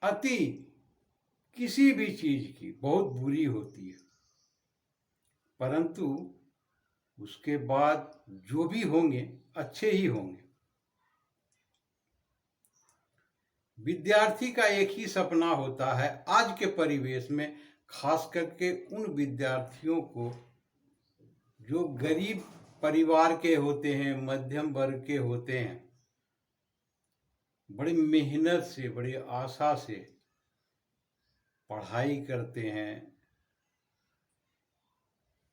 अति किसी भी चीज की बहुत बुरी होती है, परंतु उसके बाद जो भी होंगे अच्छे ही होंगे। विद्यार्थी का एक ही सपना होता है आज के परिवेश में, खास करके उन विद्यार्थियों को जो गरीब परिवार के होते हैं, मध्यम वर्ग के होते हैं, बड़ी मेहनत से, बड़ी आशा से पढ़ाई करते हैं,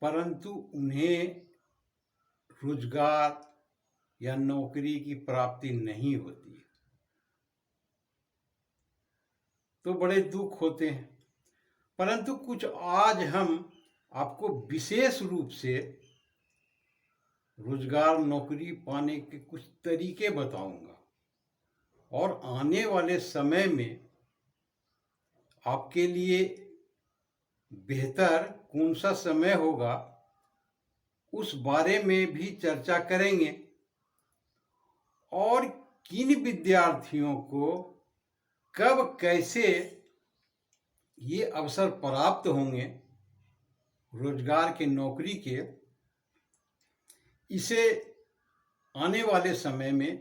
परंतु उन्हें रोजगार या नौकरी की प्राप्ति नहीं होती है, तो बड़े दुख होते हैं। परंतु कुछ आज हम आपको विशेष रूप से रोजगार, नौकरी पाने के कुछ तरीके बताऊंगा, और आने वाले समय में आपके लिए बेहतर कौन सा समय होगा उस बारे में भी चर्चा करेंगे, और किन विद्यार्थियों को कब कैसे ये अवसर प्राप्त होंगे रोजगार के, नौकरी के, इसे आने वाले समय में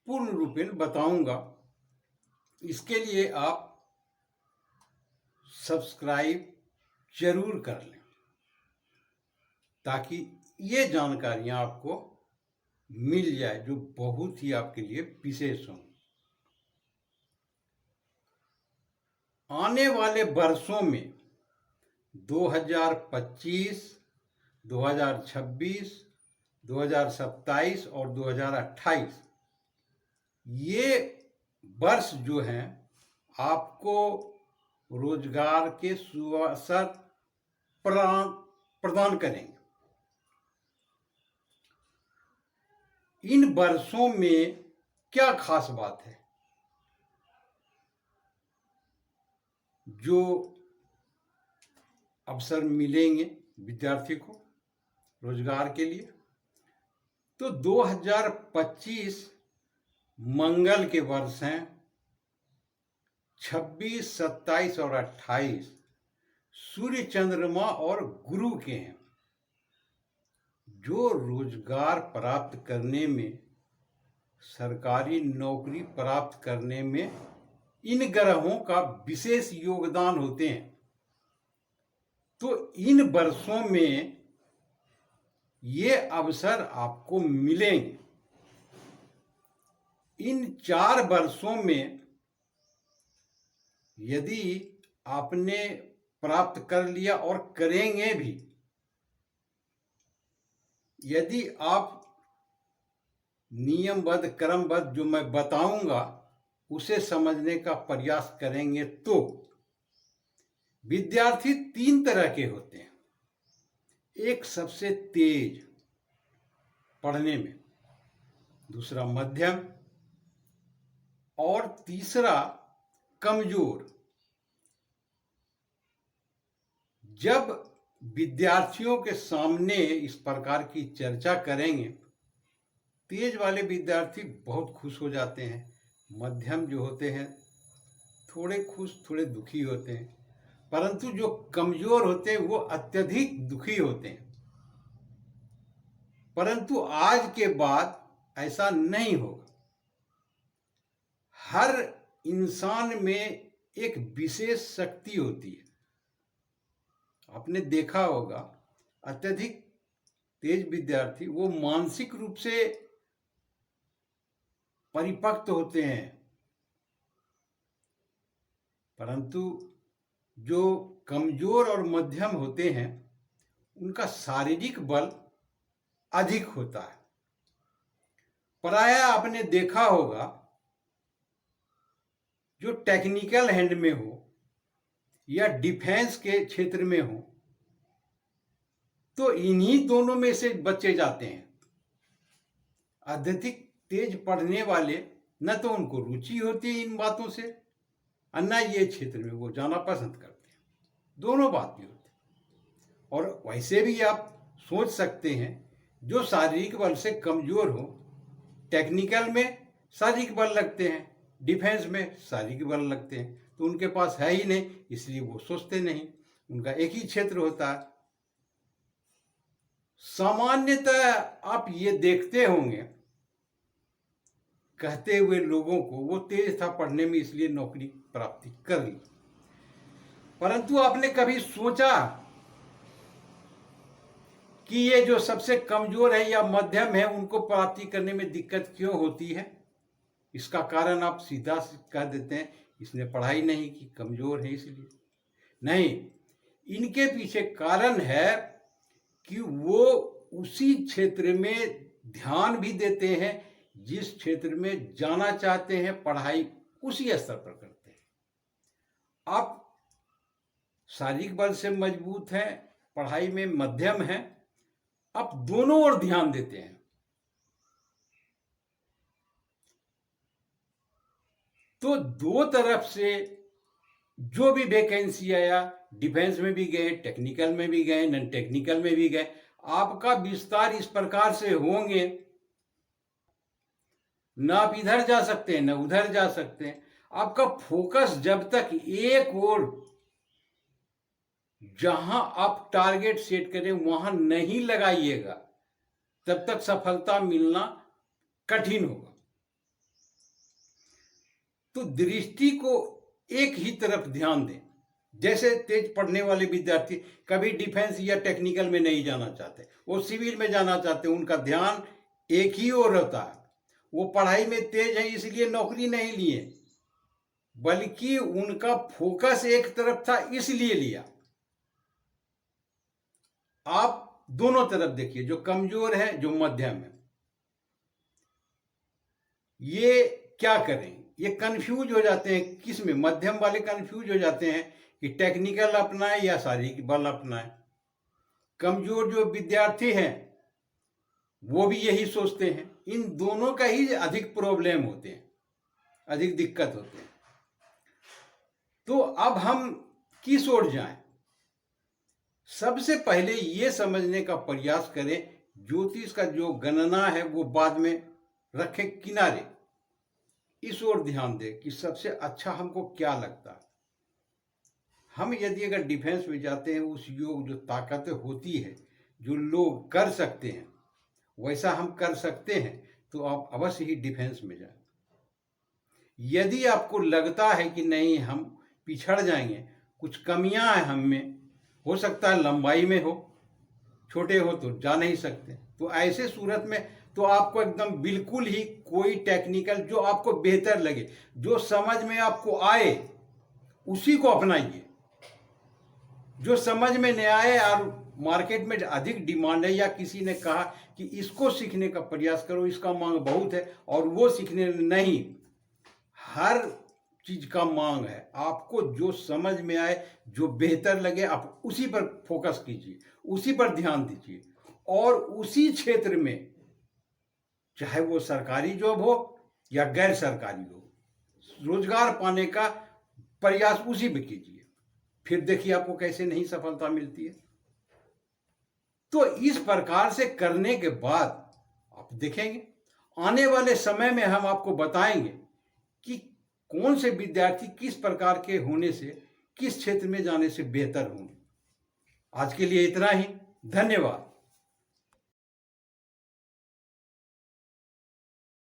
पूर्ण रूपेण बताऊंगा। इसके लिए आप सब्सक्राइब जरूर कर लें, ताकि ये जानकारियां आपको मिल जाए जो बहुत ही आपके लिए विशेष हों। आने वाले वर्षों में 2025, 2026, 2027 और 2028 ये वर्ष जो हैं आपको रोजगार के सुअवसर प्रदान करेंगे। इन वर्षों में क्या खास बात है जो अवसर मिलेंगे विद्यार्थी को रोजगार के लिए? तो 2025 मंगल के वर्ष हैं, 26, 27 और 28 सूर्य, चंद्रमा और गुरु के हैं, जो रोजगार प्राप्त करने में, सरकारी नौकरी प्राप्त करने में इन ग्रहों का विशेष योगदान होते हैं। तो इन वर्षों में ये अवसर आपको मिलेंगे। इन 4 वर्षों में यदि आपने प्राप्त कर लिया और करेंगे भी, यदि आप नियमबद्ध, क्रमबद्ध जो मैं बताऊंगा उसे समझने का प्रयास करेंगे, तो विद्यार्थी 3 तरह के होते हैं। एक सबसे तेज पढ़ने में, दूसरा मध्यम, और तीसरा कमजोर। जब विद्यार्थियों के सामने इस प्रकार की चर्चा करेंगे, तेज वाले विद्यार्थी बहुत खुश हो जाते हैं, मध्यम जो होते हैं थोड़े खुश, थोड़े दुखी होते हैं, परंतु जो कमजोर होते हैं वो अत्यधिक दुखी होते हैं। परंतु आज के बाद ऐसा नहीं होगा। हर इंसान में एक विशेष शक्ति होती है। आपने देखा होगा अत्यधिक तेज विद्यार्थी वो मानसिक रूप से परिपक्व होते हैं, परंतु जो कमजोर और मध्यम होते हैं उनका शारीरिक बल अधिक होता है। प्रायः आपने देखा होगा जो टेक्निकल हैंड में हो या डिफेंस के क्षेत्र में हो, तो इन्हीं दोनों में से बच्चे जाते हैं। अत्यधिक तेज पढ़ने वाले न तो उनको रुचि होती है इन बातों से, और न ये क्षेत्र में वो जाना पसंद करते हैं। दोनों बात भी होती है। और वैसे भी आप सोच सकते हैं जो शारीरिक बल से कमजोर हो, टेक्निकल में शारीरिक बल लगते हैं, डिफेंस में शारीरिक बल लगते हैं, तो उनके पास है ही नहीं, इसलिए वो सोचते नहीं, उनका एक ही क्षेत्र होता है। सामान्यतः आप ये देखते होंगे कहते हुए लोगों को वो तेज था पढ़ने में इसलिए नौकरी प्राप्ति कर ली, परंतु आपने कभी सोचा कि ये जो सबसे कमजोर है या मध्यम है उनको प्राप्ति करने में दिक्कत क्यों होती है? इसका कारण आप सीधा कह देते हैं इसने पढ़ाई नहीं की, कमजोर है इसलिए। नहीं, इनके पीछे कारण है कि वो उसी क्षेत्र में ध्यान भी देते हैं जिस क्षेत्र में जाना चाहते हैं, पढ़ाई उसी स्तर पर करते हैं। आप शारीरिक बल से मजबूत हैं, पढ़ाई में मध्यम हैं, आप दोनों ओर ध्यान देते हैं। तो दो तरफ से जो भी वैकेंसी आया, डिफेंस में भी गए, टेक्निकल में भी गए, नॉन टेक्निकल में भी गए, आपका विस्तार इस प्रकार से होंगे, न आप इधर जा सकते हैं न उधर जा सकते हैं। आपका फोकस जब तक एक ओर जहां आप टारगेट सेट करें वहां नहीं लगाइएगा, तब तक सफलता मिलना कठिन होगा। तो दृष्टि को एक ही तरफ ध्यान दें। जैसे तेज पढ़ने वाले विद्यार्थी कभी डिफेंस या टेक्निकल में नहीं जाना चाहते, वो सिविल में जाना चाहते, उनका ध्यान एक ही ओर रहता है। वो पढ़ाई में तेज है इसलिए नौकरी नहीं लिए, बल्कि उनका फोकस एक तरफ था इसलिए लिया। आप दोनों तरफ देखिए, जो कमजोर है जो मध्यम है, ये क्या करें? ये कंफ्यूज हो जाते हैं। किस में? मध्यम वाले कंफ्यूज हो जाते हैं कि टेक्निकल अपनाए या शारीरिक बल अपनाए। कमजोर जो विद्यार्थी हैं वो भी यही सोचते हैं। इन दोनों का ही अधिक प्रॉब्लम होते हैं, अधिक दिक्कत होते हैं। तो अब हम किस ओर जाएं? सबसे पहले ये समझने का प्रयास करें, ज्योतिष का जो गणना है वो बाद में रखें किनारे, इस ओर ध्यान दें कि सबसे अच्छा हमको क्या लगता है। हम यदि अगर डिफेंस में जाते हैं, उस योग जो ताकतें होती है जो लोग कर सकते हैं वैसा हम कर सकते हैं, तो आप अवश्य ही डिफेंस में जाएं। यदि आपको लगता है कि नहीं हम पिछड़ जाएंगे, कुछ कमियां हैं हम में, हो सकता है लंबाई में हो, छोटे हो तो जा नहीं सकते, तो ऐसे सूरत में तो आपको एकदम बिल्कुल ही कोई टेक्निकल जो आपको बेहतर लगे, जो समझ में आपको आए उसी को अपनाइए। जो समझ में नहीं आए और मार्केट में अधिक डिमांड है या किसी ने कहा कि इसको सीखने का प्रयास करो, इसका मांग बहुत है, और वो सीखने नहीं, हर चीज का मांग है। आपको जो समझ में आए, जो बेहतर लगे, आप उसी पर फोकस कीजिए, उसी पर ध्यान दीजिए, और उसी क्षेत्र में चाहे वो सरकारी जॉब हो या गैर सरकारी हो, रोजगार पाने का प्रयास उसी में कीजिए। फिर देखिए आपको कैसे नहीं सफलता मिलती है। तो इस प्रकार से करने के बाद आप देखेंगे आने वाले समय में हम आपको बताएंगे कि कौन से विद्यार्थी किस प्रकार के होने से, किस क्षेत्र में जाने से बेहतर होंगे। आज के लिए इतना ही। धन्यवाद।